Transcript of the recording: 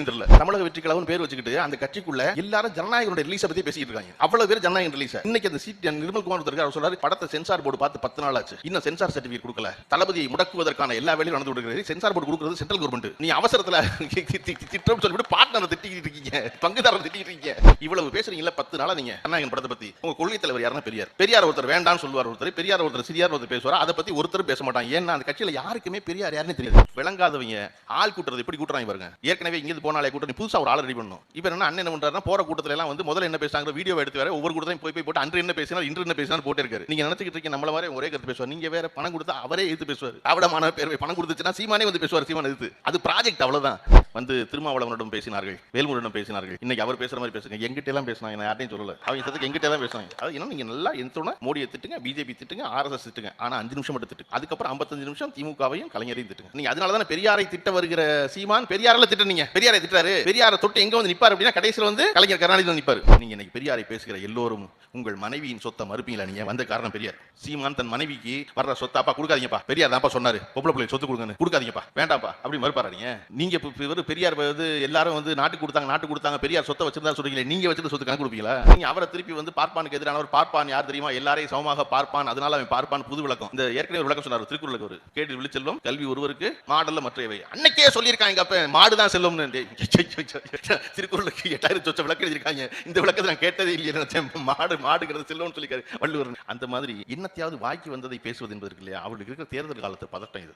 தெரியல. தமிழக வெற்றி கழகம் பேர் வச்சுக்கிட்டு அந்த கட்சிக்குள்ள எல்லாரும் ஜனநாயக ரிலீஸ் பத்தி பேசிட்டு இருக்காங்க. அவ்வளவு பேர் ஜனநாயக ரிலீஸ். இன்னைக்கு அந்த சீட் நிர்மல் குமார் அவர் சொல்றாரு, படத்தை சென்சார் போர்டு பார்த்து 10 நாள் ஆச்சு, இன்னும் சென்சார் சர்டிபிகேட் கொடுக்கல. தளபதியை முடக்குவதற்கான எல்லா வேலையும் நடந்து கொடுக்கிறது. சென்சார் போர்டு கொடுக்கிறது சென்ட்ரல் கவர்மெண்ட். நீ அவசரத்துல திட்டம் சொல்லிட்டு பார்ட்னர் திட்டிட்டு இருக்கீங்க, பங்குதாரர் திட்டிட்டு இருக்கீங்க. இவ்வளவு பேசுறீங்கல்ல 10 நாளா நீங்க ஜனநாயகன் படத்தை பத்தி. உங்க கொள்கை தலைவர் யாருன்னா பெரியார். பெரியார் ஒருத்தர் வேண்டாம்னு சொல்லுவார், ஒருத்தர் பெரியார் ஒருத்தர் சிறியார் ஒருத்தர் பேசுவார். அதை பத்தி ஒருத்தர் பேச மாட்டாங்க. ஏன்னா அந்த கட்சியில யாருக்குமே பெரியார் யாருன்னு தெரியாது. விளங்காதவங்க ஆள் கூட்டுறது எப்படி கூட்டுறாங்க பாருங்க. ஏற்கனவே இங்க போனாலே கூட்டம் புதுசா ஒரு ஆள் ரெடி பண்ணணும். இப்ப என்ன அண்ணன் என்ன பண்றாருன்னா, போற கூட்டத்துல எல்லாம் வந்து முதல்ல என்ன பேசுறாங்க வீடியோ எடுத்து வேற ஒவ்வொரு கூட்டத்தையும் போய் போட்டு அன்று என்ன பேசினா இன்று என்ன பேசினா போட்டே இருக்காரு. நீங்க நினைச்சிட்டு இருக்கீங்க நம்மள மாதிரி ஒரே கருத்து பேசுவார். நீங்க வேற பணம் கொடுத்தா அவரே எதிர்த்து பேசுவார். அவடமான பேர் பணம் கொடுத்துச்சுன்னா சீமானே வந்து பேசுவார். சீமான் எதிர்த்து அது ப்ராஜெக்ட் அவ்வளவுதான். வந்து திருமாவளவனிடம் பேசினார்கள், வேல்முருகனிடம் பேசினார்கள். இன்னைக்கு அவர் பேசுற மாதிரி பேசுங்க. எங்கிட்ட எல்லாம் பேசினாங்க, யார்ட்டையும் சொல்லல. அவங்க சத்துக்கு எங்கிட்ட எல்லாம் பேசுறாங்க. அது என்ன நீங்க நல்லா எந்தோட மோடியை திட்டுங்க, பிஜேபி திட்டுங்க, ஆர்எஸ்எஸ் திட்டுங்க. ஆனா 5 நிமிஷம் மட்டும் திட்டுங்க. அதுக்கப்புறம் 55 நிமிஷம் திமுகவையும் கலைஞரையும் திட்டுங்க. நீங்க அதனாலதான் பெரியாரை திட்ட வருகிற சீமான் பெரியாரில் திட்டுனீங்க. பெரியாரை திட்டாரு. பெரியாரை தொட்டு எங்க வந்து நிப்பாரு அப்படின்னா கடைசியில் வந்து கலைஞர் கருணாநிதி நிப்பாரு. நீங்க இன்னைக்கு பெரியாரை பேசுகிற எல்லோரும் உங்கள் மனைவியின் சொத்தை மறுப்பீங்களா? நீங்க வந்த காரணம் பெரியார். சீமான் தன் மனைவிக்கு வர்ற சொத்தாப்பா கொடுக்காதீங்கப்பா, பெரியார் தான்ப்பா சொன்னாரு பொம்பளை பிள்ளை சொத்து கொடுங்க, கொடுக்காதீங்கப்பா, வேண்டாம்ப்பா அப்படி மறுப்பாரா? நீங்க பெரியார் வந்து எல்லாரும் வந்து நாட்டு கொடுத்தாங்க பெரியார் சொத்தை வச்சிருந்தா சொல்றீங்களே, நீங்க வச்சிருந்த சொத்து கணக்கு கொடுப்பீங்களா? நீங்க அவரை திருப்பி வந்து பார்ப்பானுக்கு எதிரானவர். பார்ப்பான் யார் தெரியுமா? எல்லாரையும் சமமாக பார்ப்பான், அதனால அவன் பார்ப்பான். புது விளக்கம். இந்த ஏற்கனவே ஒரு விளக்கம் சொன்னார் திருக்குறளுக்கு. ஒரு கேட்டு விழிச்செல்வம் கல்வி ஒருவருக்கு மாடல்ல மற்றவை. அன்னைக்கே சொல்லியிருக்காங்க, அப்ப மாடுதான் செல்வம்னு. திருக்குறளுக்கு 8000 சொச்ச விளக்கம் எழுதியிருக்காங்க. இந்த விளக்கத்தை நான் கேட்டதே இல்லையே. மாடுங்கிறது செல்வம்னு சொல்லிக்காரு வள்ளுவர். அந்த மாதிரி என்னத்தையாவது வாய்க்கு வந்ததை பேசுவது என்பதற்கு இல்லையா? அவர்களுக்கு இருக்கிற தேர்தல் காலத்து பதட்டம் இது.